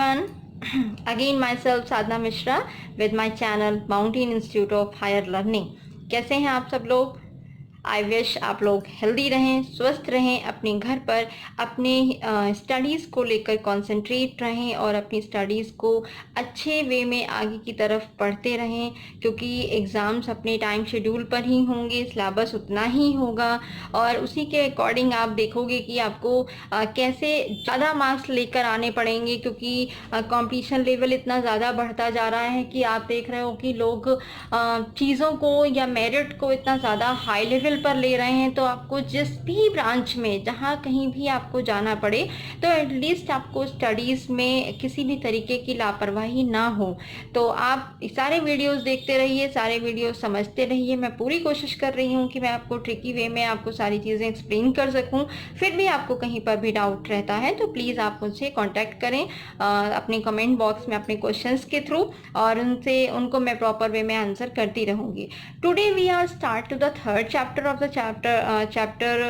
everyone. Again myself Sadhna Mishra with my channel Mountain Institute of Higher Learning. कैसे हैं आप सब लोग? आई विश आप लोग हेल्दी रहें, स्वस्थ रहें, अपने घर पर अपने स्टडीज़ को लेकर कंसंट्रेट रहें और अपनी स्टडीज़ को अच्छे वे में आगे की तरफ पढ़ते रहें, क्योंकि एग्ज़ाम्स अपने टाइम शेड्यूल पर ही होंगे, सिलेबस उतना ही होगा और उसी के अकॉर्डिंग आप देखोगे कि आपको कैसे ज़्यादा मार्क्स लेकर आने पड़ेंगे, क्योंकि कंपटीशन लेवल इतना ज़्यादा बढ़ता जा रहा है कि आप देख रहे हो कि लोग चीज़ों को या मेरिट को इतना ज़्यादा हाई लेवल पर ले रहे हैं। तो आपको जिस भी ब्रांच में जहाँ कहीं भी आपको जाना पड़े तो एटलीस्ट आपको स्टडीज़ में किसी भी तरीके की लापरवाही ना हो। तो आप सारे वीडियोस देखते रहिए, सारे वीडियोस समझते रहिए। मैं पूरी कोशिश कर रही हूँ कि मैं आपको ट्रिकी वे में आपको सारी चीज़ें एक्सप्लेन कर सकूँ। फिर भी आपको कहीं पर भी डाउट रहता है तो प्लीज़ आप मुझसे कॉन्टैक्ट करें अपने कमेंट बॉक्स में अपने क्वेश्चंस के थ्रू, और उनको मैं प्रॉपर वे में आंसर करती रहूँगी। Today we are start to the third chapter of the chapter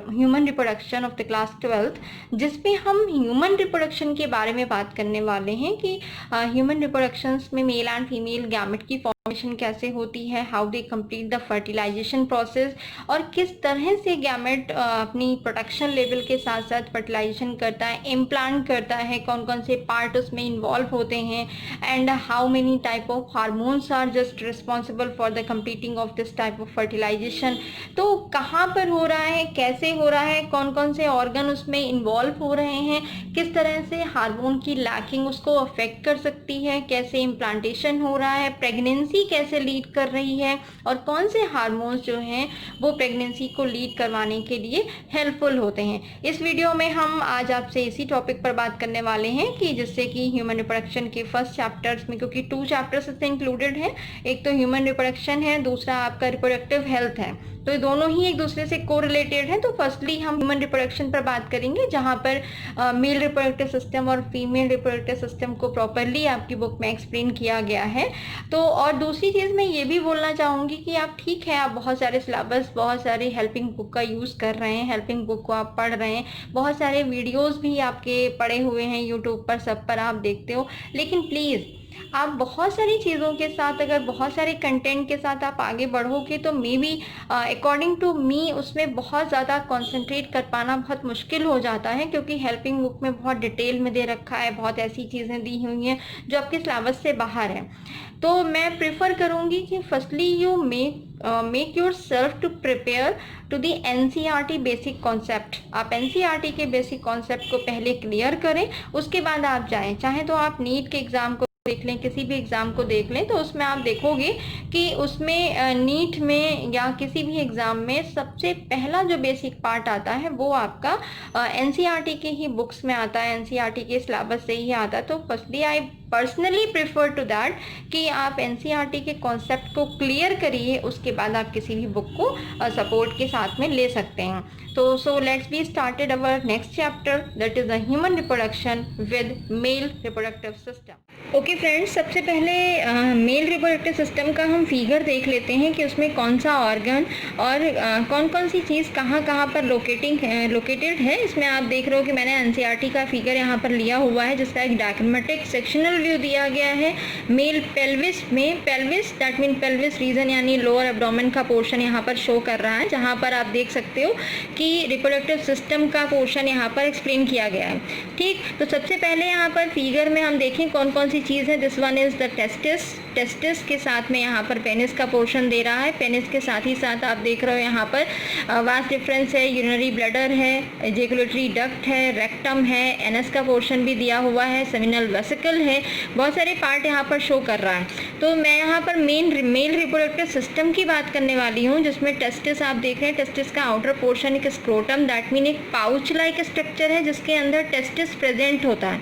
human reproduction of the class 12th, जिसमें हम ह्यूमन रिप्रोडक्शन के बारे में बात करने वाले हैं कि ह्यूमन रिप्रोडक्शंस में मेल एंड फीमेल गैमेट की फॉर्मेशन कैसे होती है, how they complete the fertilisation process, और किस तरह से गैमेट अपनी प्रोडक्शन लेवल के साथ साथ फर्टिलाइजेशन करता है, इम्प्लांट करता है, कौन कौन से पार्ट उसमें इन्वॉल्व होते हैं, and how many type of hormones are just responsible for the completing of this type of fertilisation. तो कहाँ पर हो रहा है, कैसे हो रहा है, कौन कौन से ऑर्गन उसमें इन्वॉल्व हो रहे हैं, किस तरह से हार्मोन की लैकिंग उसको अफेक्ट कर सकती है, कैसे इम्प्लांटेशन हो रहा है, प्रेगनेंसी कैसे लीड कर रही है, और कौन से हार्मोन्स जो हैं वो प्रेगनेंसी को लीड करवाने के लिए हेल्पफुल होते हैं। इस वीडियो में हम आज आपसे इसी टॉपिक पर बात करने वाले हैं कि जिससे कि ह्यूमन रिप्रोडक्शन के फर्स्ट चैप्टर्स में, क्योंकि 2 चैप्टर्स इससे इंक्लूडेड हैं, एक तो ह्यूमन रिप्रोडक्शन है, दूसरा आपका रिप्रोडक्टिव हेल्थ है, तो ये दोनों ही एक दूसरे से कोरिलेटेड हैं। तो फर्स्टली हम ह्यूमन रिप्रोडक्शन पर बात करेंगे, जहाँ पर मेल रिप्रोडक्टिव सिस्टम और फीमेल रिप्रोडक्टिव सिस्टम को प्रॉपरली आपकी बुक में एक्सप्लेन किया गया है। तो और दूसरी चीज़ मैं ये भी बोलना चाहूँगी कि आप ठीक है, आप बहुत सारे सिलेबस, बहुत सारे हेल्पिंग बुक का यूज़ कर रहे हैं, हेल्पिंग बुक को आप पढ़ रहे हैं, बहुत सारे वीडियोज़ भी आपके पड़े हुए हैं यूट्यूब पर, सब पर आप देखते हो, लेकिन प्लीज़ आप बहुत सारी चीज़ों के साथ, अगर बहुत सारे कंटेंट के साथ आप आगे बढ़ोगे तो maybe according to me उसमें बहुत ज़्यादा कंसंट्रेट कर पाना बहुत मुश्किल हो जाता है, क्योंकि हेल्पिंग बुक में बहुत डिटेल में दे रखा है, बहुत ऐसी चीज़ें दी हुई हैं जो आपके सिलेबस से बाहर है। तो मैं प्रेफर करूँगी कि firstly you make yourself to prepare to the NCERT basic concept. आप NCERT के बेसिक कॉन्सेप्ट को पहले क्लियर करें, उसके बाद आप जाएं। चाहे तो आप नीट के एग्ज़ाम को देख लें, किसी भी एग्ज़ाम को देख लें, तो उसमें आप देखोगे कि उसमें नीट में या किसी भी एग्ज़ाम में सबसे पहला जो बेसिक पार्ट आता है वो आपका NCERT के ही बुक्स में आता है, NCERT के सिलेबस से ही आता है। तो firstly I personally prefer to that कि आप NCERT के कॉन्सेप्ट को क्लियर करिए, उसके बाद आप किसी भी बुक को सपोर्ट के साथ में ले सकते हैं। तो so let's be started our next chapter, that is the human reproduction with mail reproductive system. Okay friends, सबसे पहले मेल रिप्रोडक्टिव सिस्टम का हम फिगर देख लेते हैं कि उसमें कौन सा ऑर्गन और कौन कौन सी चीज़ कहाँ कहाँ पर लोकेटेड है। इसमें आप देख रहे हो कि मैंने NCERT का फिगर यहाँ पर लिया हुआ है, जिसका एक डायग्रामेटिक सेक्शनल व्यू दिया गया है। मेल पेल्विस में, pelvis that mean pelvis region यानी लोअर एब्डोमेन का पोर्शन यहाँ पर शो कर रहा है, जहाँ पर आप देख सकते हो कि रिप्रोडक्टिव सिस्टम का पोर्शन यहाँ पर एक्सप्लेन किया गया है। ठीक, तो सबसे पहले यहाँ पर फिगर में हम देखें कौन कौन सी चीज़ है। This one is the testis के साथ में यहाँ पर पेनिस का पोर्शन दे रहा है। पेनिस के साथ ही साथ आप देख रहे हो यहाँ पर वास्ट डिफरेंस है, यूरिनरी ब्लैडर है, एजेकुलेटरी डक्ट है, रेक्टम है, एनस का पोर्शन भी दिया हुआ है, सेमिनल वेसिकल है, बहुत सारे पार्ट यहाँ पर शो कर रहा है। तो मैं यहाँ पर मेल रिप्रोडक्टिव सिस्टम की बात करने वाली हूँ, जिसमें टेस्टिस आप देख रहे हैं। टेस्टिस का आउटर पोर्शन एक स्क्रोटम दैट मीन एक पाउच लाइक स्ट्रक्चर है, जिसके अंदर टेस्टिस प्रेजेंट होता है।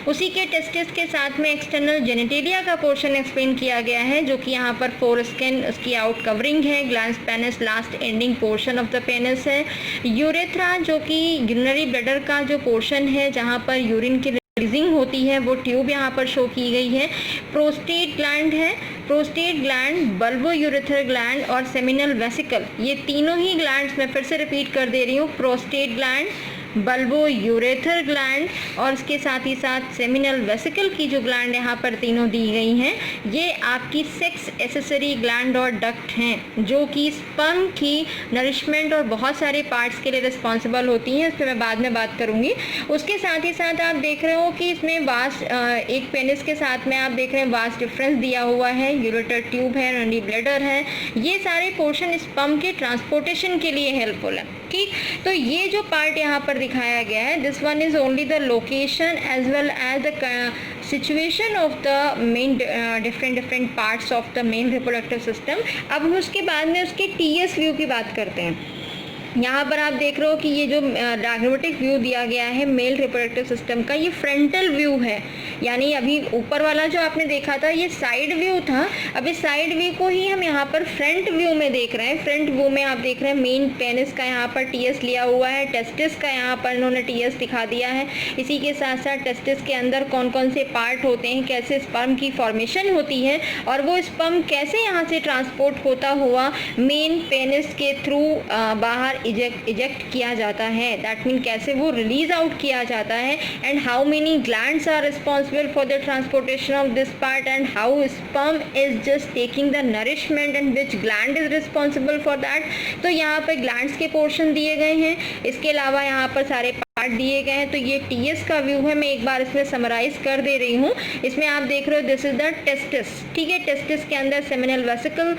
उसी के टेस्टिस के साथ में एक्सटर्नल जेनिटेलिया का पोर्शन एक्सप्लेन किया गया है, जो कि यहाँ पर फोरस्किन उसकी आउट कवरिंग है। Glans penis last ending portion of the penis है। यूरेथ्रा जो कि यूरिनरी ब्लैडर का जो पोर्शन है, जहाँ पर यूरिन की रिलीजिंग होती है, वो ट्यूब यहाँ पर शो की गई है। प्रोस्टेट ग्लैंड है, prostate gland, bulbo urethral gland और सेमिनल वेसिकल, ये तीनों ही ग्लैंड्स मैं फिर से रिपीट कर दे रही हूँ। प्रोस्टेट ग्लैंड, बल्बोयूरेथर ग्लैंड और इसके साथ ही साथ सेमिनल वेसिकल की जो ग्लैंड यहाँ पर तीनों दी गई हैं, ये आपकी सेक्स एसेसरी ग्लैंड और डक्ट हैं जो कि स्पर्म की नरिशमेंट और बहुत सारे पार्ट्स के लिए रिस्पॉन्सिबल होती हैं। इस पर मैं बाद में बात करूँगी। उसके साथ ही साथ आप देख रहे हो कि इसमें वास्ट एक पेनिस के साथ में आप देख रहे हैं वास्ट डिफरेंस दिया हुआ है, यूरेटर ट्यूब है, रनी ब्लैडर है। ये सारे पोर्शन स्पर्म के ट्रांसपोर्टेशन के लिए हेल्पफुल है। ठीक, तो ये जो पार्ट यहाँ पर दिखाया गया है, this one is only the location as well as the situation of the main different parts of the male reproductive system. अब हम उसके बाद में उसके टीएस व्यू की बात करते हैं। यहाँ पर आप देख रहे हो कि ये जो डायग्रामेटिक व्यू दिया गया है मेल रिप्रोडक्टिव सिस्टम का, ये फ्रंटल व्यू है। यानी अभी ऊपर वाला जो आपने देखा था ये साइड व्यू था, अब इस साइड व्यू को ही हम यहाँ पर फ्रंट व्यू में देख रहे हैं। फ्रंट व्यू में आप देख रहे हैं मेन पेनिस का यहाँ पर टीएस लिया हुआ है, टेस्टिस का यहाँ पर इन्होंने टीएस दिखा दिया है। इसी के साथ साथ टेस्टिस के अंदर कौन कौन से पार्ट होते हैं, कैसे स्पर्म की फॉर्मेशन होती है और वो स्पर्म कैसे यहाँ से ट्रांसपोर्ट होता हुआ मेन पेनिस के थ्रू बाहर इजेक्ट किया जाता है, दैट मीन कैसे वो रिलीज आउट किया जाता है, and how many glands are responsible for the transportation of this part and how sperm is just taking the nourishment and which gland is responsible for that. तो यहाँ पर glands के portion दिए गए हैं, इसके अलावा यहाँ पर सारे पार्ट दिए गए हैं। तो ये टीएस का व्यू है, मैं एक बार इसमें समराइज कर दे रही हूँ। इसमें आप देख रहे हो दिस इज द टेस्टिस। ठीक है, टेस्टिस के अंदर सेमिनल वेसिकल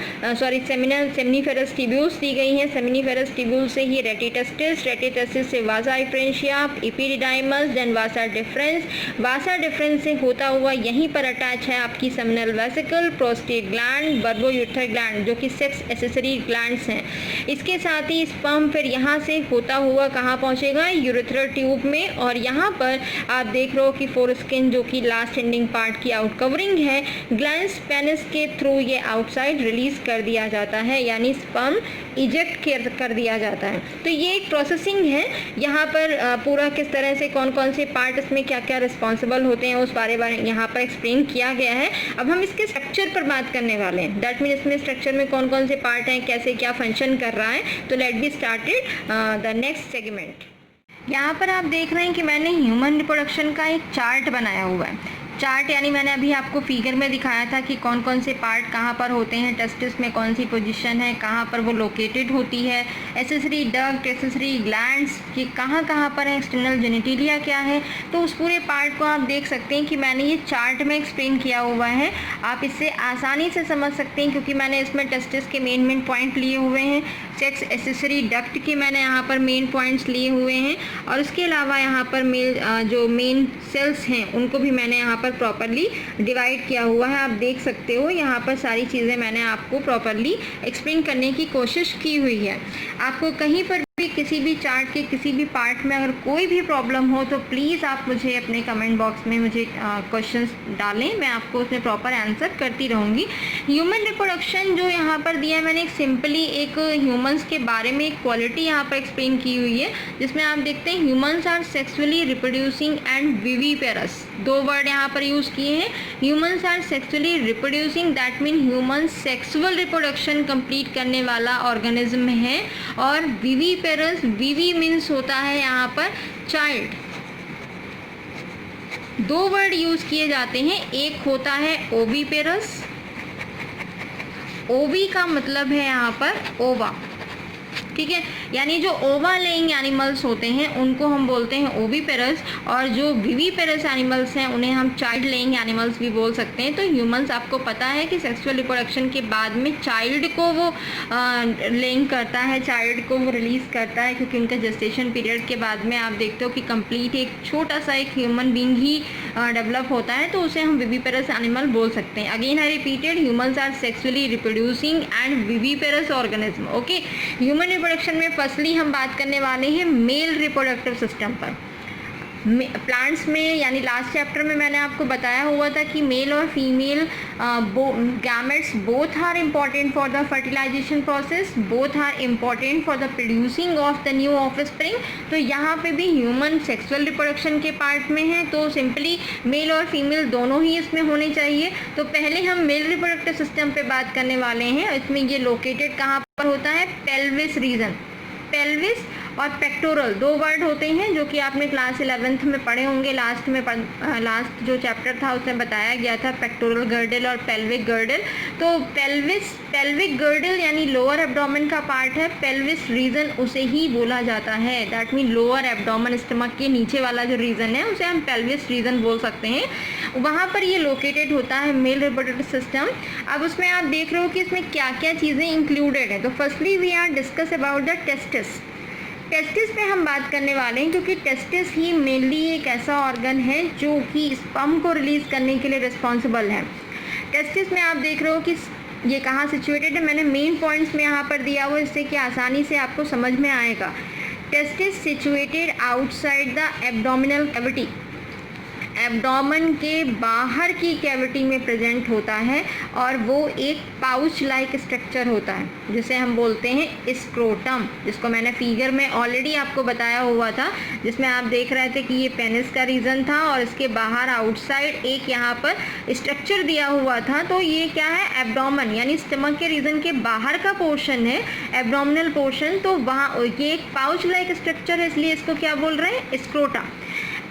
सेमिनिफेरस ट्यूब्यूल्स दी गई हैं। सेमिनिफेरस ट्यूब्यूल से ही रेटिटेस्टिस, रेटिटेस्टिस से vasa deferentia, epididymis, then vasa deferens. Vasa deferens से होता हुआ यहीं पर अटैच है आपकी seminal vesicle, prostate gland, bulbourethral gland जो कि सेक्स एसेसरी ग्लैंड्स हैं। इसके साथ ही स्पर्म फिर यहाँ से होता हुआ कहाँ पहुँचेगा, यूरेथ्रल ट्यूब में, और यहाँ पर आप देख रहे हो कि फोरस्किन जो कि लास्ट एंडिंग पार्ट की आउट कवरिंग है, ग्लैंड्स पेनिस के थ्रू ये आउटसाइड रिलीज कर दिया जाता है, यानी स्पर्म इजेक्ट कर दिया जाता है। तो ये एक प्रोसेसिंग है। यहाँ पर पूरा किस तरह से कौन कौन से पार्ट इसमें क्या क्या रिस्पॉन्सिबल होते हैं उस बारे में यहाँ पर एक्सप्लेन किया गया है। अब हम इसके स्ट्रक्चर पर बात करने वाले हैं, दैट मीन इसमें स्ट्रक्चर में कौन कौन से पार्ट हैं, कैसे क्या फंक्शन कर रहा है। तो let be started the next segment. यहाँ पर आप देख रहे हैं कि मैंने ह्यूमन रिप्रोडक्शन का एक चार्ट बनाया हुआ है। चार्ट यानी मैंने अभी आपको फिगर में दिखाया था कि कौन कौन से पार्ट कहाँ पर होते हैं, टेस्टिस में कौन सी पोजीशन है, कहाँ पर वो लोकेटेड होती है, एसेसरी डक्ट, एसेसरी ग्लैंड्स कि कहाँ कहाँ पर है, एक्सटर्नल जेनिटेलिया क्या है। तो उस पूरे पार्ट को आप देख सकते हैं कि मैंने ये चार्ट में एक्सप्लेन किया हुआ है। आप इससे आसानी से समझ सकते हैं क्योंकि मैंने इसमें टेस्टिस के मेन पॉइंट लिए हुए हैं, सेक्स एसेसरी डक्ट के मैंने यहाँ पर मेन पॉइंट्स लिए हुए हैं, और उसके अलावा यहाँ पर जो मेन सेल्स हैं उनको भी मैंने यहाँ पर प्रॉपरली डिवाइड किया हुआ है। आप देख सकते हो यहाँ पर सारी चीज़ें मैंने आपको प्रॉपरली एक्सप्लेन करने की कोशिश की हुई है। आपको कहीं पर भी किसी भी चार्ट के किसी भी पार्ट में अगर कोई भी प्रॉब्लम हो तो प्लीज़ आप मुझे अपने कमेंट बॉक्स में मुझे क्वेश्चंस डालें, मैं आपको उसमें प्रॉपर आंसर करती रहूँगी। ह्यूमन रिप्रोडक्शन जो यहाँ पर दिया है मैंने सिंपली एक ह्यूमंस के बारे में एक क्वालिटी यहाँ पर एक्सप्लेन की हुई है, जिसमें आप देखते हैं humans are sexually reproducing and viviparous. दो वर्ड यहाँ पर यूज़ किए हैं, humans are sexually reproducing, that mean humans sexual reproduction complete करने वाला ऑर्गेनिज्म है, और विविपेरस, विवी मीन्स होता है यहाँ पर चाइल्ड। दो वर्ड यूज किए जाते हैं, एक होता है ओविपेरस, ओवी का मतलब है यहाँ पर ओवा, ठीक है, यानी जो ओवा लेइंग एनिमल्स होते हैं उनको हम बोलते हैं ओविपेरस, और जो विविपेरस एनिमल्स हैं उन्हें हम चाइल्ड लेइंग एनिमल्स भी बोल सकते हैं। तो ह्यूमंस आपको पता है कि सेक्सुअल रिप्रोडक्शन के बाद में चाइल्ड को वो लेइंग करता है, चाइल्ड को वो रिलीज़ करता है, क्योंकि उनका जेस्टेशन पीरियड के बाद में आप देखते हो कि कंप्लीट एक छोटा सा एक ह्यूमन बींग ही डेवलप होता है, तो उसे हम विविपेरस एनिमल बोल सकते हैं। Again I repeated, humans are sexually reproducing and viviparous organism. Okay, human reproduction में फर्स्टली हम बात करने वाले हैं मेल रिप्रोडक्टिव सिस्टम पर। प्लांट्स में यानी लास्ट चैप्टर में मैंने आपको बताया हुआ था कि मेल और female gametes both are important for the fertilisation process, both are important for the producing of the new offspring. तो यहाँ पे भी ह्यूमन सेक्सुअल रिप्रोडक्शन के पार्ट में है, तो सिंपली मेल और फीमेल दोनों ही इसमें होने चाहिए। तो पहले हम मेल रिप्रोडक्टिव सिस्टम पे बात करने वाले हैं। इसमें ये लोकेटेड कहाँ पर होता है, पेल्विस रीजन, पेल्विस और पेक्टोरल, दो वर्ड होते हैं जो कि आपने क्लास 11th में पढ़े होंगे। लास्ट जो चैप्टर था उसमें बताया गया था पेक्टोरल गर्डल और पेल्विक गर्डल। तो पेल्विक गर्डल यानी लोअर एब्डोमेन का पार्ट है, पेल्विस रीजन उसे ही बोला जाता है। That mean lower abdomen, stomach के नीचे वाला जो रीजन है उसे हम पेल्विस रीजन बोल सकते हैं। वहाँ पर ये लोकेटेड होता है मेल रिप्रोडक्टिव सिस्टम। अब उसमें आप देख रहे हो कि इसमें क्या क्या चीज़ें इंक्लूडेड है। तो firstly we are discuss about the testis पे हम बात करने वाले हैं, क्योंकि टेस्टिस ही मेनली एक ऐसा ऑर्गन है जो कि स्पर्म को रिलीज करने के लिए रिस्पॉन्सिबल है। टेस्टिस में आप देख रहे हो कि ये कहाँ सिचुएटेड है, मैंने मेन पॉइंट्स में यहाँ पर दिया हुआ है, इससे कि आसानी से आपको समझ में आएगा। Testis situated outside the abdominal cavity, abdomen के बाहर की कैविटी में प्रेजेंट होता है और वो एक पाउच लाइक स्ट्रक्चर होता है जिसे हम बोलते हैं स्क्रोटम, जिसको मैंने फिगर में ऑलरेडी आपको बताया हुआ था, जिसमें आप देख रहे थे कि ये पेनिस का रीजन था और इसके बाहर आउटसाइड एक यहाँ पर स्ट्रक्चर दिया हुआ था। तो ये क्या है, एब्डोमेन यानी स्टमक के रीजन के बाहर का पोर्शन है, एब्डोमिनल पोर्शन। तो वहाँ ये एक पाउच लाइक स्ट्रक्चर है, इसलिए इसको क्या बोल रहे हैं, स्क्रोटा।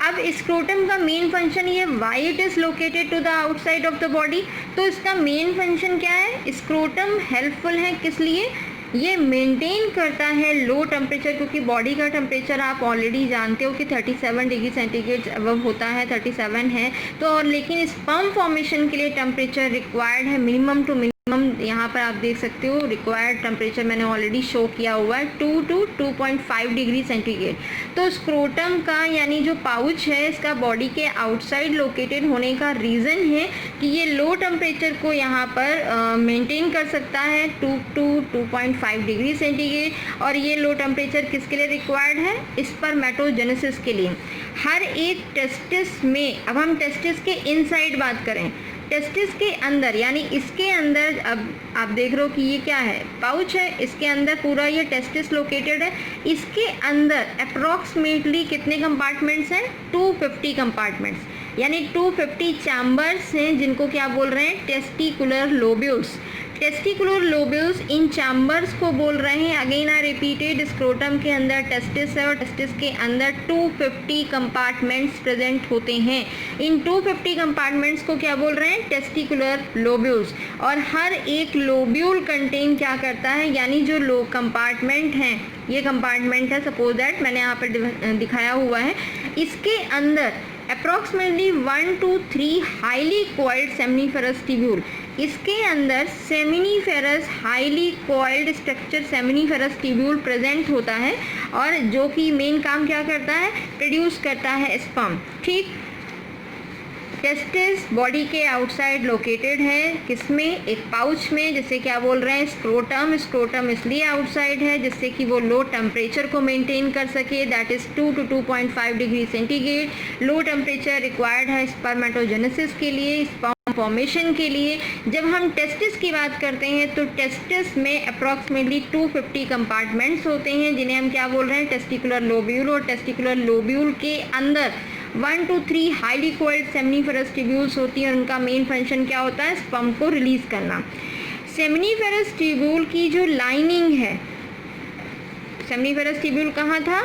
अब स्क्रोटम का मेन फंक्शन ये why it is located to the outside of the body, तो इसका मेन फंक्शन क्या है, स्क्रोटम हेल्पफुल है किस लिए, ये मेंटेन करता है लो टेम्परेचर, क्योंकि बॉडी का टेम्परेचर आप ऑलरेडी जानते हो कि 37 डिग्री सेंटीग्रेड अबव होता है, 37 है। तो और लेकिन स्पर्म फॉर्मेशन के लिए टेम्परेचर रिक्वायर्ड है मिनिमम टू मिनिमम, यहाँ पर आप देख सकते हो रिक्वायर्ड टेम्परेचर मैंने ऑलरेडी शो किया हुआ है 2 to 2.5 डिग्री सेंटीग्रेड। तो स्क्रोटम का यानी जो पाउच है इसका बॉडी के आउटसाइड लोकेटेड होने का रीज़न है कि ये लो टेम्परेचर को यहाँ पर मेंटेन कर सकता है 2 to 2.5 डिग्री सेंटीग्रेड। और ये लो टेम्परेचर किसके लिए रिक्वायर्ड है, स्पर्मेटोजेनेसिस के लिए। हर एक टेस्टिस में, अब हम टेस्टिस के इनसाइड बात करें, टेस्टिस के अंदर यानी इसके अंदर, अब आप देख रहे हो कि ये क्या है, पाउच है, इसके अंदर पूरा ये टेस्टिस लोकेटेड है। इसके अंदर अप्रॉक्सीमेटली कितने कंपार्टमेंट्स हैं, 250 कंपार्टमेंट्स यानी 250 चैम्बर्स हैं, जिनको क्या बोल रहे हैं, टेस्टिकुलर लोब्यूल्स। टेस्टिकुलर लोब्यूल्स इन चैम्बर्स को बोल रहे हैं। अगेन आई रिपीटेड, स्क्रोटम के अंदर टेस्टिस है और टेस्टिस के अंदर 250 कंपार्टमेंट्स प्रेजेंट होते हैं। इन 250 कंपार्टमेंट्स को क्या बोल रहे हैं, टेस्टिकुलर लोब्यूल्स। और हर एक लोब्यूल कंटेन क्या करता है, यानी जो लो कंपार्टमेंट हैं, ये कंपार्टमेंट है सपोज दैट मैंने यहाँ पर दिखाया हुआ है, इसके अंदर approximately 1 to 3 highly coiled seminiferous tubule, इसके अंदर seminiferous highly coiled structure seminiferous tubule present होता है और जो कि मेन काम क्या करता है, प्रोड्यूस करता है स्पर्म। ठीक, टेस्टिस बॉडी के आउटसाइड लोकेटेड है, किसमें, एक पाउच में, जिसे क्या बोल रहे हैं, स्क्रोटम। स्क्रोटम इसलिए आउटसाइड है जिससे कि वो लो टेम्परेचर को मेंटेन कर सके, that is 2 to 2.5 degree centigrade. Low temperature required है स्पर्मेटोजेनेसिस के लिए, स्पर्म फॉर्मेशन के लिए। जब हम टेस्टिस की बात करते हैं तो टेस्टिस में अप्रॉक्सीमेटली 250 कंपार्टमेंट्स होते हैं, जिन्हें हम क्या बोल रहे हैं, टेस्टिकुलर लोब्यूल। और टेस्टिकुलर लोब्यूल के अंदर 1 to 3 highly coiled seminiferous tubules होती हैं और उनका मेन फंक्शन क्या होता है, स्पर्म को रिलीज करना। सेमिनिफेरस ट्यूब्यूल की जो लाइनिंग है, सेमिनिफेरस ट्यूब्यूल कहाँ था,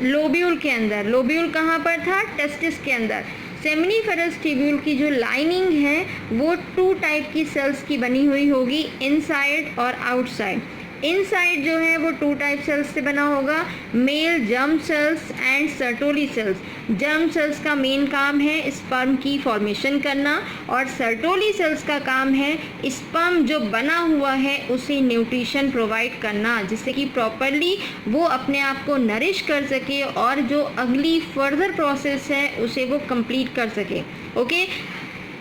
लोब्यूल के अंदर। लोब्यूल कहाँ पर था, टेस्टिस के अंदर। सेमिनिफेरस ट्यूब्यूल की जो लाइनिंग है वो 2 टाइप की सेल्स की बनी हुई होगी, इनसाइड और आउटसाइड। इनसाइड जो है वो 2 टाइप सेल्स से बना होगा, mail germ sales and Sertoli cells. Germ cells का मेन काम है स्पर्म की फॉर्मेशन करना और सर्टोली सेल्स का काम है स्पर्म जो बना हुआ है उसे न्यूट्रिशन प्रोवाइड करना, जिससे कि प्रॉपरली वो अपने आप को नरिश कर सके और जो अगली फर्दर प्रोसेस है उसे वो कंप्लीट कर सके। ओके,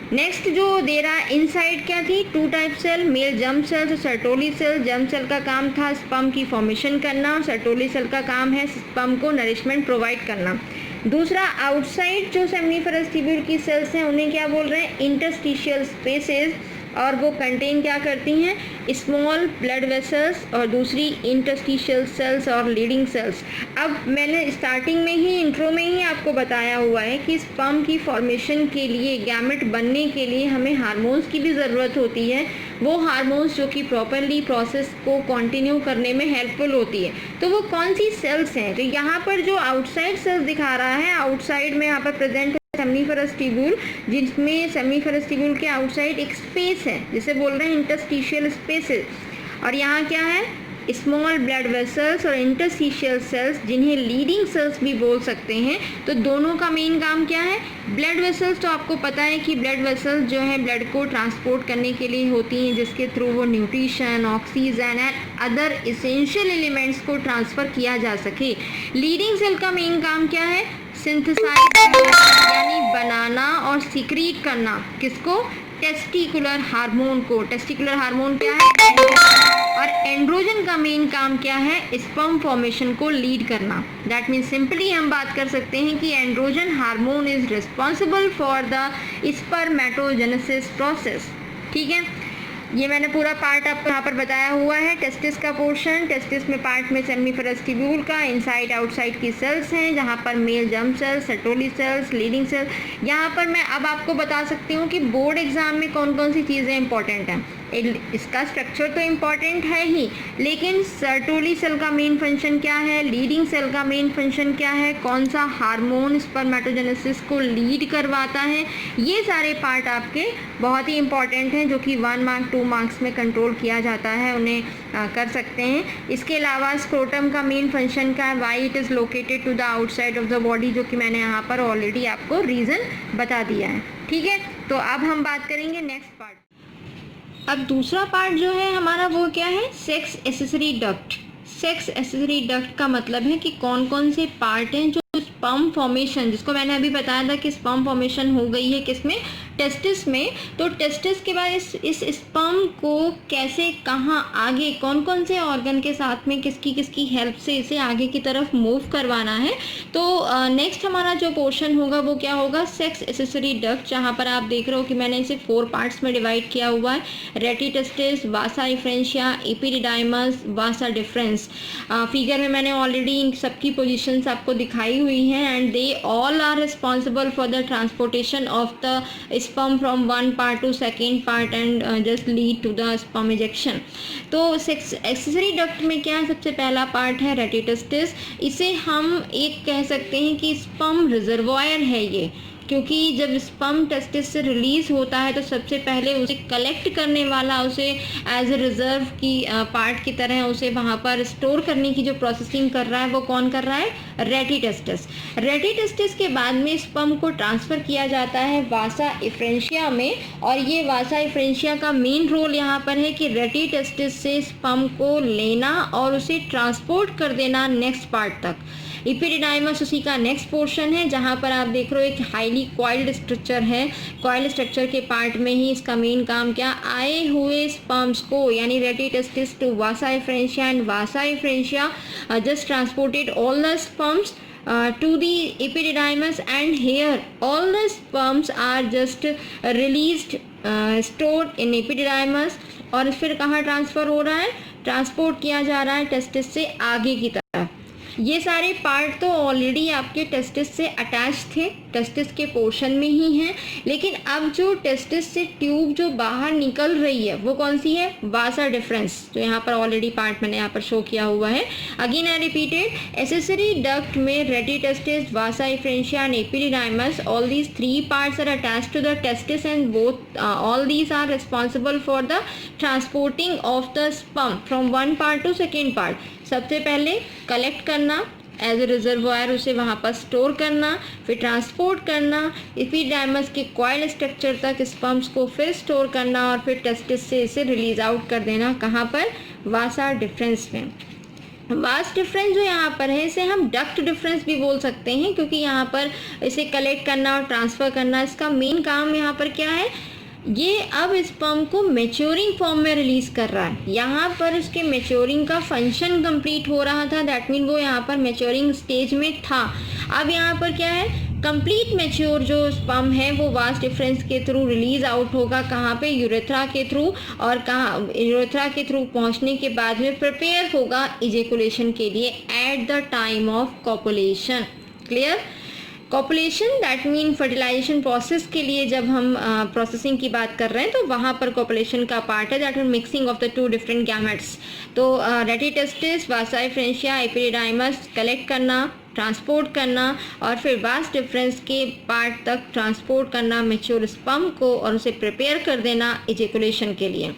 नेक्स्ट जो दे रहा है इनसाइड क्या थी, 2 type cell, male germ cells और सर्टोली सेल। जर्म सेल का काम था स्पर्म की फॉर्मेशन करना और सर्टोली सेल का काम है स्पर्म को नरिशमेंट प्रोवाइड करना। दूसरा, आउटसाइड जो सेमिनिफेरस ट्यूब्यूल की सेल्स हैं उन्हें क्या बोल रहे हैं, इंटरस्टिशियल स्पेसेस। और वो कंटेन क्या करती हैं, स्मॉल ब्लड वेसल्स और दूसरी इंटरस्टिशियल सेल्स और लीडिंग सेल्स। अब मैंने स्टार्टिंग में ही, इंट्रो में ही आपको बताया हुआ है कि स्पर्म की फॉर्मेशन के लिए, गैमेट बनने के लिए हमें हार्मोन्स की भी ज़रूरत होती है। वो हार्मोन्स जो कि प्रॉपरली प्रोसेस को कंटिन्यू करने में हेल्पफुल होती है। तो वो कौन सी सेल्स हैं? तो यहाँ पर जो आउटसाइड सेल्स दिखा रहा है, आउटसाइड में यहाँ पर प्रेजेंट सेमिफरस ट्यूब्यूल, जिसमें सेमिफरस ट्यूब्यूल के आउटसाइड एक स्पेस है जिसे बोल रहे हैं इंटरस्टिशियल स्पेसेस। और यहाँ क्या है, स्मॉल ब्लड वेसल्स और इंटरस्टिशियल सेल्स, जिन्हें लीडिंग सेल्स भी बोल सकते हैं। तो दोनों का मेन काम क्या है? ब्लड वेसल्स तो आपको पता है कि ब्लड वेसल्स जो है ब्लड को ट्रांसपोर्ट करने के लिए होती हैं, जिसके थ्रू वो nutrition, oxygen and other essential elements को ट्रांसफ़र किया जा सके। लीडिंग सेल का मेन काम क्या है? सिंथेसाइज यानी बनाना और सिक्रीट करना, किसको? टेस्टिकुलर हार्मोन को। टेस्टिकुलर हार्मोन क्या है? और एंड्रोजन का मेन काम क्या है? स्पर्म फॉर्मेशन को लीड करना। दैट मीन्स सिंपली हम बात कर सकते हैं कि androgen hormone is responsible for the spermatogenesis process. ठीक है, ये मैंने पूरा पार्ट आपको यहाँ पर बताया हुआ है। टेस्टिस का पोर्शन, टेस्टिस में पार्ट में सेमिफरस ट्यूब्यूल का इनसाइड आउटसाइड की सेल्स हैं, जहाँ पर male germ cells, Sertoli cells, leading cells. यहाँ पर मैं अब आपको बता सकती हूँ कि बोर्ड एग्जाम में कौन कौन सी चीज़ें इंपॉर्टेंट हैं। इसका स्ट्रक्चर तो इम्पॉर्टेंट है ही, लेकिन सर्टोली सेल का मेन फंक्शन क्या है, लीडिंग सेल का मेन फंक्शन क्या है, कौन सा हार्मोन स्पर्मेटोजेनेसिस को लीड करवाता है, ये सारे पार्ट आपके बहुत ही इंपॉर्टेंट हैं, जो कि 1 मार्क 2 मार्क्स में कंट्रोल किया जाता है, उन्हें कर सकते हैं। इसके अलावा स्क्रोटम का मेन फंक्शन क्या है, why it is located to the outside of the body, जो कि मैंने यहाँ पर ऑलरेडी आपको रीज़न बता दिया है। ठीक है, तो अब हम बात करेंगे नेक्स्ट पार्ट। अब दूसरा पार्ट जो है हमारा वो क्या है? Sex accessory duct. Sex accessory duct का मतलब है कि कौन कौन से पार्ट हैं जो स्पर्म फॉर्मेशन, जिसको मैंने अभी बताया था कि स्पर्म फॉर्मेशन हो गई है किसमें? टेस्टिस में। तो टेस्टिस के बाद इस स्पर्म को कैसे, कहाँ, आगे कौन कौन से ऑर्गन के साथ में किसकी किसकी हेल्प से इसे आगे की तरफ मूव करवाना है। तो नेक्स्ट हमारा जो पोर्शन होगा वो क्या होगा? सेक्स एक्सेसरी डक्ट, जहाँ पर आप देख रहे हो कि मैंने इसे 4 पार्ट्स में डिवाइड किया हुआ है। रेटी टेस्टिस, वासा इफ्रेंशिया, एपिडिडाइमस, वासा डिफरेंस। फिगर में मैंने ऑलरेडी इन सबकी पोजिशंस आपको दिखाई हुई हैं, and they all are responsible for the transportation of the sperm from one part to second part and just lead to the sperm ejection। तो accessory duct में क्या है? सबसे पहला पार्ट है रेटिटेस्टिस। इसे हम एक कह सकते हैं कि स्पर्म रिजर्वायर है ये, क्योंकि जब स्पर्म टेस्टिस से रिलीज़ होता है तो सबसे पहले उसे कलेक्ट करने वाला, उसे एज ए रिजर्व की पार्ट की तरह उसे वहाँ पर स्टोर करने की जो प्रोसेसिंग कर रहा है वो कौन कर रहा है? रेटिटेस्टिस। रेटिटेस्टिस के बाद में स्पर्म को ट्रांसफ़र किया जाता है वासा इफ्रेंशिया में, और ये वासा इफ्रेंशिया का मेन रोल यहाँ पर है कि रेटिटेस्टिस से स्पर्म को लेना और उसे ट्रांसपोर्ट कर देना नेक्स्ट पार्ट तक। एपिडिडाइमस उसी का नेक्स्ट पोर्शन है, जहाँ पर आप देख रहे हो एक हाईली कॉइल्ड स्ट्रक्चर है। कॉइल्ड स्ट्रक्चर के पार्ट में ही इसका मेन काम क्या? आए हुए स्पर्म्स को, यानी rete testis to vasa efferentia and vasa efferentia just transported all the sperms to the epididymis, and here all the sperms are just released, stored in epididymis, और फिर कहाँ ट्रांसफ़र हो रहा है? ट्रांसपोर्ट किया जा रहा है टेस्टिस से आगे की तरफ। ये सारे पार्ट तो ऑलरेडी आपके टेस्टिस से अटैच थे, टेस्टिस के पोर्शन में ही हैं, लेकिन अब जो टेस्टिस से ट्यूब जो बाहर निकल रही है वो कौन सी है? वासा डिफरेंस, जो यहाँ पर ऑलरेडी पार्ट मैंने यहाँ पर शो किया हुआ है। Again I repeated, accessory duct में rete testis, vasa efferentia and epididymis, all these 3 parts are attached to the testis and both all these are responsible for the transporting of the sperm from one part to second part. सबसे पहले collect करना as a reservoir, उसे वहाँ पर store करना, फिर transport करना एपिडाइमस के कॉइल स्ट्रक्चर तक स्पर्म्स को, फिर स्टोर करना और फिर टेस्टिस से इसे रिलीज आउट कर देना। कहाँ पर? वासा डिफरेंस में। वास डिफरेंस जो यहाँ पर है इसे हम डक्ट डिफरेंस भी बोल सकते हैं, क्योंकि यहाँ पर इसे कलेक्ट करना और ट्रांसफ़र करना, इसका मेन काम यहाँ पर क्या है? ये अब स्पर्म को मैच्योरिंग फॉर्म में रिलीज़ कर रहा है। यहाँ पर उसके मैच्योरिंग का फंक्शन कंप्लीट हो रहा था, दैट मीन वो यहाँ पर मैच्योरिंग स्टेज में था। अब यहाँ पर क्या है? कंप्लीट मैच्योर जो स्पर्म है वो वास डिफरेंस के थ्रू रिलीज आउट होगा, कहाँ पे, यूरेथ्रा के थ्रू, और कहाँ यूरेथ्रा के थ्रू पहुँचने के बाद में प्रिपेयर होगा इजेकुलेशन के लिए at the time of copulation. Clear? Copulation that mean fertilisation process के लिए जब हम प्रोसेसिंग की बात कर रहे हैं तो वहाँ पर कॉपुलेशन का पार्ट है, that mean mixing of the two different gametes. तो रेटिटेस्टिस, वासा एफ्रेंशिया, एपिडिडाइमस कलेक्ट करना, ट्रांसपोर्ट करना और फिर वास डिफरेंस के पार्ट तक ट्रांसपोर्ट करना मैच्योर स्पर्म को और उसे प्रिपेयर कर देना इजेकुलेशन के लिए।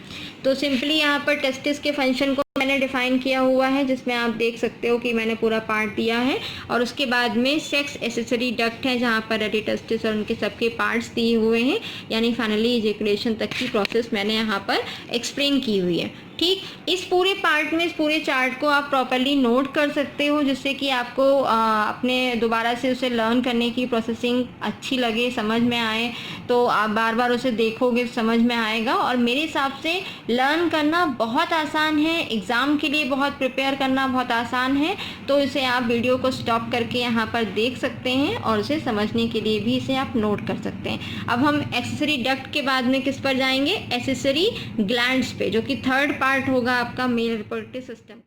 तो सिंपली यहाँ पर टेस्टिस के फंक्शन को मैंने डिफाइन किया हुआ है, जिसमें आप देख सकते हो कि मैंने पूरा पार्ट दिया है, और उसके बाद में सेक्स एसेसरी डक्ट है जहाँ पर रेटिटेस्टिस और उनके सबके पार्ट्स दिए हुए हैं, यानी फाइनली इजेकुलेशन तक की प्रोसेस मैंने यहाँ पर एक्सप्लेन की हुई है। ठीक, इस पूरे पार्ट में, इस पूरे चार्ट को आप प्रॉपर्ली नोट कर सकते हो, जिससे कि आपको अपने दोबारा से उसे लर्न करने की प्रोसेसिंग अच्छी लगे, समझ में आए, तो आप बार बार उसे देखोगे समझ में आएगा। और मेरे हिसाब से लर्न करना बहुत आसान है, एग्ज़ाम के लिए बहुत प्रिपेयर करना बहुत आसान है, तो इसे आप वीडियो को स्टॉप करके यहाँ पर देख सकते हैं और उसे समझने के लिए भी इसे आप नोट कर सकते हैं। अब हम एक्सेसरी डक्ट के बाद में किस पर जाएंगे? एक्सेसरी ग्लैंड्स पे, जो कि थर्ड पार्ट होगा आपका mail reproductive system.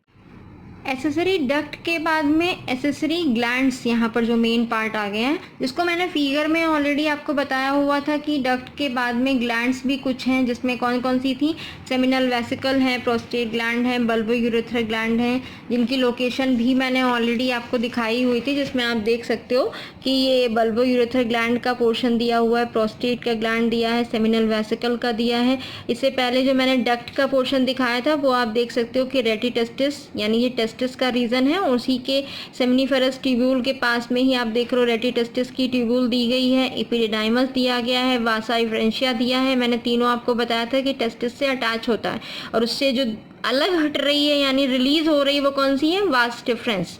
Accessory duct के बाद में एसेसरी ग्लैंड्स यहाँ पर जो मेन पार्ट आ गए हैं, जिसको मैंने फिगर में ऑलरेडी आपको बताया हुआ था कि डक्ट के बाद में ग्लैंड्स भी कुछ हैं, जिसमें कौन कौन सी थी? सेमिनल वेसिकल है, प्रोस्टेट ग्लैंड है, बल्बो यूरेथ्रल ग्लैंड है, जिनकी लोकेशन भी मैंने ऑलरेडी आपको दिखाई हुई थी, जिसमें आप देख सकते हो कि ये बल्बो यूरेथ्रल ग्लैंड का पोर्शन दिया हुआ है, प्रोस्टेट का ग्लैंड दिया है, सेमिनल वेसिकल का दिया है। इससे पहले जो मैंने डक्ट का पोर्शन दिखाया था वो आप देख सकते हो कि रेटिटेस्टिस, यानी ये टेस्टिस का रीजन है, उसी के सेमिनिफेरस ट्यूब्यूल के पास में ही आप देख रहे हो रेटिटेस्टिस की ट्यूब्यूल दी गई है, एपिडिडाइमस दिया गया है, वासा एफ्रेंशिया दिया है। मैंने तीनों आपको बताया था कि टेस्टिस से अटैच होता है, और उससे जो अलग हट रही है यानी रिलीज हो रही है वो कौन सी है? Vas deferens.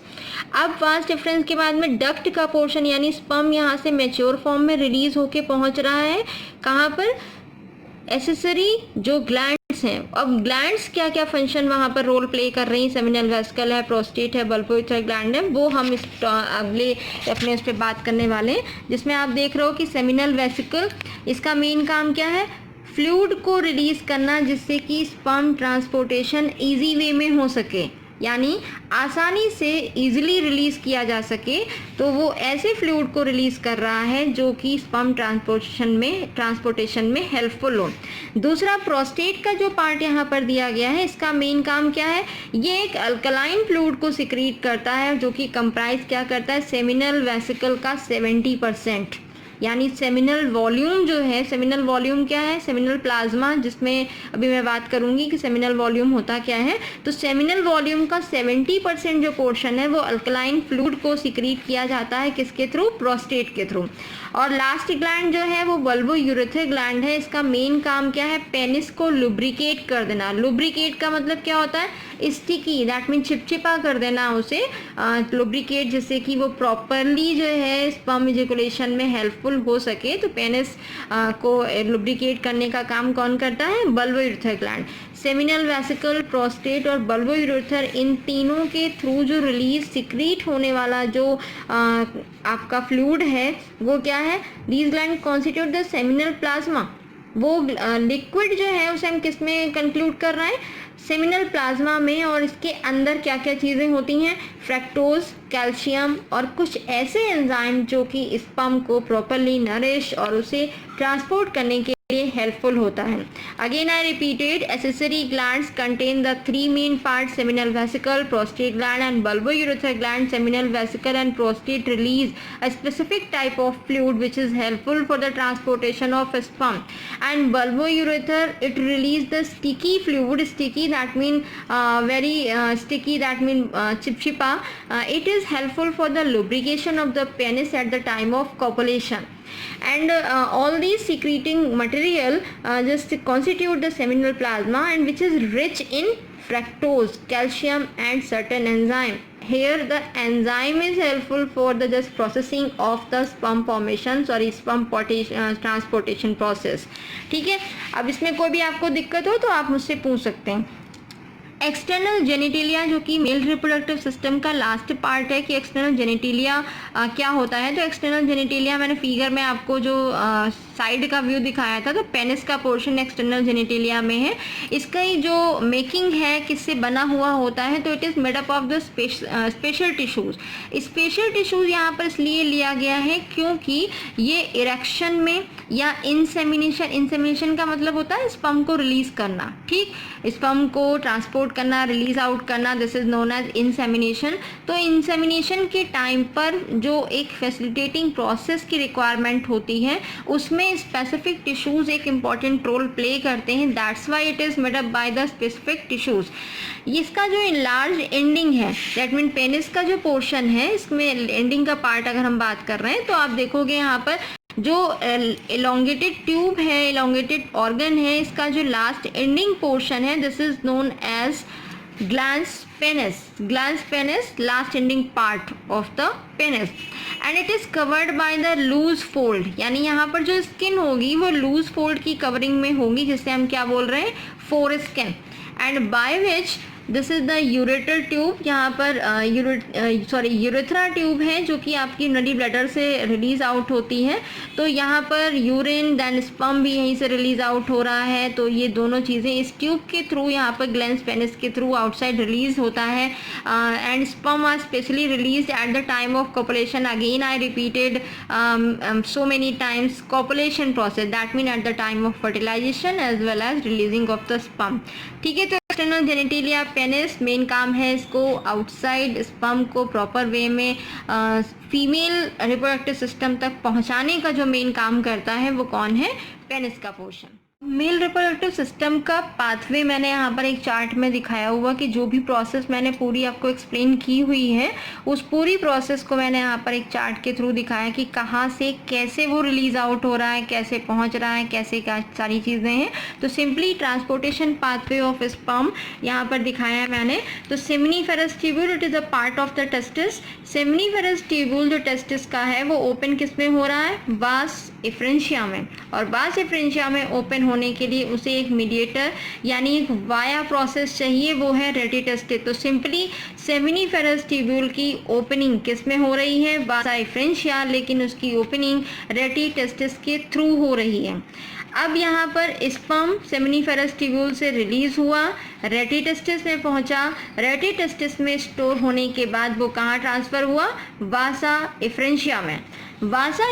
अब वास डिफरेंस के बाद में डक्ट का पोर्शन यानी स्पर्म यहाँ से मैच्योर फॉर्म में रिलीज होके पहुंच रहा है कहाँ पर? एसेसरी जो ग्लैंड्स हैं। अब ग्लैंड्स क्या क्या फंक्शन वहाँ पर रोल प्ले कर रही हैं? सेमिनल वेसिकल है, प्रोस्टेट है, बल्बो यूरेथ्रल ग्लैंड है, वो हम इस अगले अपने उस पर बात करने वाले हैं, जिसमें आप देख रहे हो कि सेमिनल वेसिकल, इसका मेन काम क्या है? फ्लूइड को रिलीज करना, जिससे कि स्पर्म ट्रांसपोर्टेशन इजी वे में हो सके, यानी आसानी से इजीली रिलीज किया जा सके। तो वो ऐसे फ्लूइड को रिलीज कर रहा है जो कि स्पर्म ट्रांसपोर्टेशन में हेल्पफुल हो। दूसरा, प्रोस्टेट का जो पार्ट यहाँ पर दिया गया है, इसका मेन काम क्या है? ये एक अल्कलाइन फ्लूइड को सिक्रीट करता है, जो कि कंप्राइज क्या करता है? सेमिनल वेसिकल का 70%, यानी सेमिनल वॉल्यूम जो है, सेमिनल वॉल्यूम क्या है? सेमिनल प्लाज्मा, जिसमें अभी मैं बात करूंगी कि सेमिनल वॉल्यूम होता क्या है। तो सेमिनल वॉल्यूम का 70% जो पोर्शन है वो अल्कलाइन फ्लूइड को सिक्रीट किया जाता है, किसके थ्रू? प्रोस्टेट के थ्रू। और लास्ट ग्लैंड जो है वो बल्बो यूरेथ्रल ग्लैंड है। इसका मेन काम क्या है? पेनिस को लुब्रिकेट कर देना। लुब्रिकेट का मतलब क्या होता है? स्टिकी, दैट मीन चिपचिपा कर देना उसे, लुब्रिकेट, जिससे कि वो प्रॉपरली जो है स्पर्म इजेकुलेशन में हेल्पफुल हो सके। तो पेनिस को लुब्रिकेट करने का काम कौन करता है? Bulbo urethral gland. Seminal vesicle, prostate और बल्बो यूरेथ्रल, इन तीनों के थ्रू जो रिलीज सिक्रीट होने वाला जो आपका फ्लूइड है वो क्या है? These gland constitute the seminal plasma. वो लिक्विड जो है उसे हम किस में कंक्लूड कर रहे हैं? सेमिनल प्लाज्मा में। और इसके अंदर क्या क्या चीज़ें होती हैं? फ्रैक्टोज, कैल्शियम और कुछ ऐसे एंजाइम जो कि स्पर्म को प्रॉपरली नरिश और उसे ट्रांसपोर्ट करने के हेल्पफुल होता है। Again I repeated, accessory glands contain the 3 main parts: seminal vesicle, prostate gland and bulbo urethral gland. Seminal vesicle and prostate release a specific type of fluid which is helpful for the transportation of sperm. And bulbo urethra, it release the sticky fluid. Sticky, that mean very sticky, that mean chipchipa. It is helpful for the lubrication of the penis at the time of copulation. And all these secreting material just constitute the seminal plasma, and which is rich in fructose, calcium and certain enzyme. Here the enzyme is helpful for the just processing of the sperm formation, sperm transportation process. ठीक है, अब इसमें कोई भी आपको दिक्कत हो तो आप मुझसे पूछ सकते हैं. एक्सटर्नल जेनिटेलिया जो कि मेल रिप्रोडक्टिव सिस्टम का लास्ट पार्ट है कि एक्सटर्नल जेनिटेलिया क्या होता है। तो एक्सटर्नल जेनिटेलिया मैंने फिगर में आपको जो साइड का व्यू दिखाया था, तो पेनिस का पोर्शन एक्सटर्नल जेनिटेलिया में है। इसका जो मेकिंग है किससे बना हुआ होता है, तो it is made up of the special tissues. Special tissues यहाँ पर इसलिए लिया गया है क्योंकि ये इरेक्शन में या इंसेमिनेशन का मतलब होता है स्पर्म को रिलीज करना, ठीक, स्पर्म को ट्रांसपोर्ट करना, रिलीज आउट करना, this is known as insemination. तो इंसेमिनेशन के टाइम पर जो एक फैसिलिटेटिंग प्रोसेस की रिक्वायरमेंट होती है उसमें स्पेसिफिक टिश्यूज एक इम्पॉर्टेंट रोल प्ले करते हैं, that's why it is made up by the specific tissues. इसका जो लार्ज एंडिंग है, दैट मीन पेनिस का जो पोर्शन है, इसमें एंडिंग का पार्ट अगर हम बात कर रहे हैं तो आप देखोगे यहाँ पर जो एलोंगेटेड ट्यूब है, एलोंगेटेड ऑर्गन है, इसका जो लास्ट एंडिंग पोर्शन है this is known as glans penis, last ending part of the penis, and it is covered by the loose fold, यानी यहाँ पर जो स्किन होगी वो लूज फोल्ड की कवरिंग में होगी, जिससे हम क्या बोल रहे हैं, four skin, and by which this is the ureter tube. यहाँ पर यूरेथ्रा ट्यूब है जो कि आपकी नली ब्लैडर से रिलीज आउट होती है। तो यहाँ पर यूरिन देन स्पर्म भी यहीं से रिलीज आउट हो रहा है। तो ये दोनों चीज़ें इस ट्यूब के थ्रू, यहाँ पर ग्लैंस पेनिस के थ्रू आउटसाइड रिलीज होता है, and sperm are specially release at the time of copulation. Again I repeated so many times copulation process, that mean at the time of fertilization as well as releasing of the sperm, ठीक है। तो external genitalia penis main काम है इसको outside sperm को proper way में female reproductive system तक पहुंचाने का जो मेन काम करता है वो कौन है, पेनिस का पोर्शन। मेल रिप्रोडक्टिव सिस्टम का पाथवे मैंने यहाँ पर एक चार्ट में दिखाया हुआ कि जो भी प्रोसेस मैंने पूरी आपको एक्सप्लेन की हुई है उस पूरी प्रोसेस को मैंने यहाँ पर एक चार्ट के थ्रू दिखाया कि कहाँ से कैसे वो रिलीज आउट हो रहा है, कैसे पहुँच रहा है, कैसे क्या सारी चीज़ें हैं। तो simply transportation pathway of sperm यहाँ पर दिखाया है मैंने। तो seminiferous tubule it is a part of the testis. Seminiferous tubule जो टेस्टिस का है वो ओपन किस में हो रहा है, वास एफरेंशिया में, और वास एफरेंशिया में ओपन होने के लिए उसे एक मीडिएटर यानी एक वाया प्रोसेस चाहिए, वो है रेटिटेस्टिस। तो सिंपली सेमिनिफेरस ट्यूब्यूल की ओपनिंग किस में हो रही है, वासा एफरेंशिया, लेकिन उसकी ओपनिंग रेटिटेस्टिस के थ्रू हो रही है। अब यहाँ पर स्पर्म सेमिनिफेरस ट्यूब्यूल से रिलीज हुआ, रेटिटेस्टिस में पहुँचा, रेटिटेस्टिस में स्टोर होने के बाद वो कहाँ ट्रांसफ़र हुआ, वासा एफरेंशिया में। वासा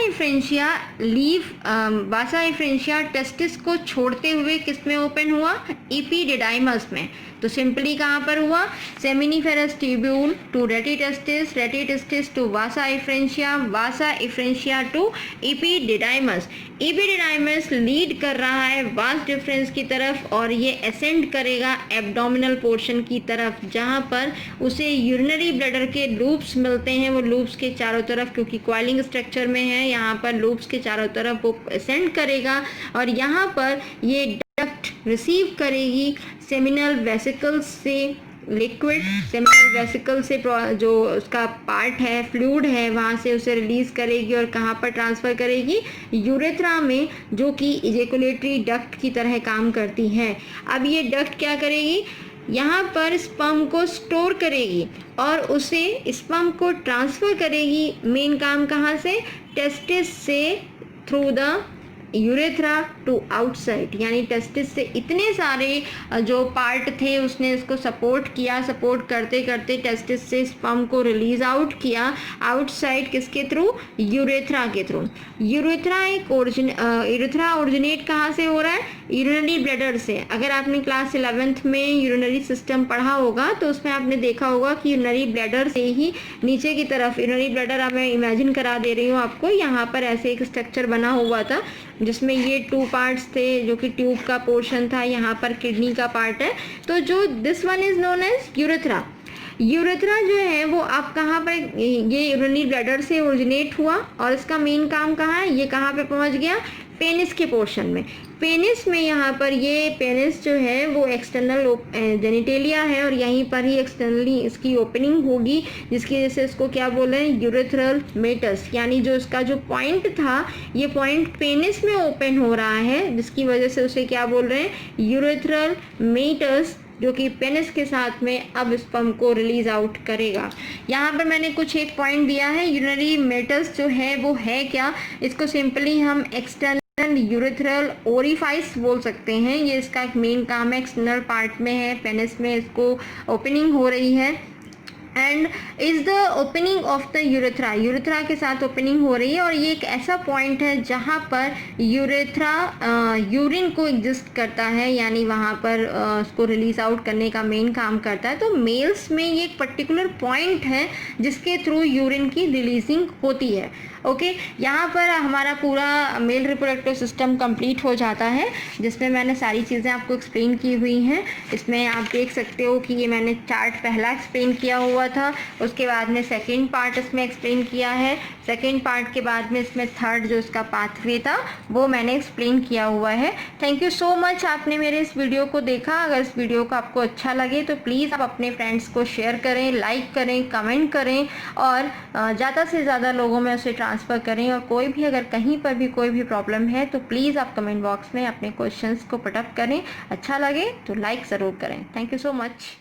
एफरेंशिया टेस्टिस को छोड़ते हुए किस में ओपन हुआ, एपिडिडाइमस में। तो सिंपली कहाँ पर हुआ, seminiferous tubule to rete testis, rete testis to vasa efferentia to epididymis. Epididymis lead कर रहा है वास डिफरेंस की तरफ और ये असेंड करेगा एब्डोमिनल पोर्शन की तरफ, जहाँ पर उसे यूरिनरी ब्लैडर के लूप्स मिलते हैं। वो लूप्स के चारों तरफ, क्योंकि कॉइलिंग स्ट्रक्चर में है, यहाँ पर लूप्स के चारों तरफ वो असेंड करेगा और यहाँ पर ये डक्ट रिसीव करेगी सेमिनल वेसिकल्स से लिक्विड, सेमिनल वेसिकल से जो उसका पार्ट है, फ्लूइड है, वहाँ से उसे रिलीज करेगी और कहाँ पर ट्रांसफ़र करेगी, यूरेथ्रा में, जो कि इजैकुलेटरी डक्ट की तरह काम करती है। अब ये डक्ट क्या करेगी, यहाँ पर स्पर्म को स्टोर करेगी और उसे स्पर्म को ट्रांसफ़र करेगी। मेन काम कहाँ से, टेस्टिस से through the urethra to outside, यानी टेस्टिस से इतने सारे जो पार्ट थे उसने इसको सपोर्ट किया, सपोर्ट करते करते टेस्टिस से स्पर्म को रिलीज आउट किया आउटसाइड, किसके थ्रू, यूरेथ्रा के थ्रू। यूरेथ्रा ओरिजिनेट कहाँ से हो रहा है, यूरिनरी ब्लैडर से। अगर आपने क्लास 11th में यूरिनरी सिस्टम पढ़ा होगा तो उसमें आपने देखा होगा कि यूरिनरी ब्लैडर से ही नीचे की तरफ, यूरिनरी ब्लैडर अब मैं इमेजिन करा दे रही हूँ आपको, यहाँ पर ऐसे एक स्ट्रक्चर बना हुआ था जिसमें ये 2 पार्ट्स थे, जो कि ट्यूब का पोर्शन था, यहाँ पर किडनी का पार्ट है। तो जो this one is known as urethra. Urethra जो है वो आप कहाँ पर, ये यूरिनरी ब्लैडर से ओरिजिनेट हुआ और इसका मेन काम कहाँ है, ये कहाँ पे पहुँच गया, पेनिस के पोर्शन में। पेनिस में यहाँ पर ये पेनिस जो है वो एक्सटर्नल जेनिटेलिया है और यहीं पर ही एक्सटर्नली इसकी ओपनिंग होगी, जिसकी वजह से इसको क्या बोल रहे हैं, यूरेथ्रल मेटस, यानी जो इसका जो पॉइंट था ये पॉइंट पेनिस में ओपन हो रहा है, जिसकी वजह से उसे क्या बोल रहे हैं, यूरेथ्रल मेटस जो कि पेनिस के साथ में अब स्पर्म को रिलीज आउट करेगा। यहाँ पर मैंने कुछ एक पॉइंट दिया है। यूरिनरी मेटल्स जो है वो है क्या, इसको सिंपली हम एक्सटर्नल यूरेथ्रल ओरिफाइस बोल सकते हैं। ये इसका एक मेन काम है, एक्सटर्नल पार्ट में है, पेनिस में इसको ओपनिंग हो रही है and is the opening of the urethra, urethra के साथ ओपनिंग हो रही है। और ये एक ऐसा पॉइंट है जहाँ पर यूरेथ्रा यूरिन को एग्जिस्ट करता है, यानी वहाँ पर उसको रिलीज आउट करने का मेन काम करता है। तो मेल्स में ये एक पर्टिकुलर पॉइंट है जिसके थ्रू यूरिन की रिलीजिंग होती है। ओके, यहाँ पर हमारा पूरा मेल रिप्रोडक्टिव सिस्टम कंप्लीट हो जाता है, जिसमें मैंने सारी चीज़ें आपको एक्सप्लेन की हुई हैं। इसमें आप देख सकते हो कि ये मैंने चार्ट पहला एक्सप्लेन किया हुआ था, उसके बाद में सेकंड पार्ट इसमें एक्सप्लेन किया है, सेकंड पार्ट के बाद में इसमें थर्ड जो इसका पाथवे था वो मैंने एक्सप्लेन किया हुआ है। थैंक यू सो मच, आपने मेरे इस वीडियो को देखा। अगर इस वीडियो को आपको अच्छा लगे तो प्लीज़ आप अपने फ्रेंड्स को शेयर करें, लाइक करें, कमेंट करें और ज़्यादा से ज़्यादा लोगों में उसे ट्रांसफ़र करें। और कोई भी अगर कहीं पर भी कोई भी प्रॉब्लम है तो प्लीज़ आप कमेंट बॉक्स में अपने क्वेश्चंस को पुट अप करें। अच्छा लगे तो लाइक ज़रूर करें। Thank you so much.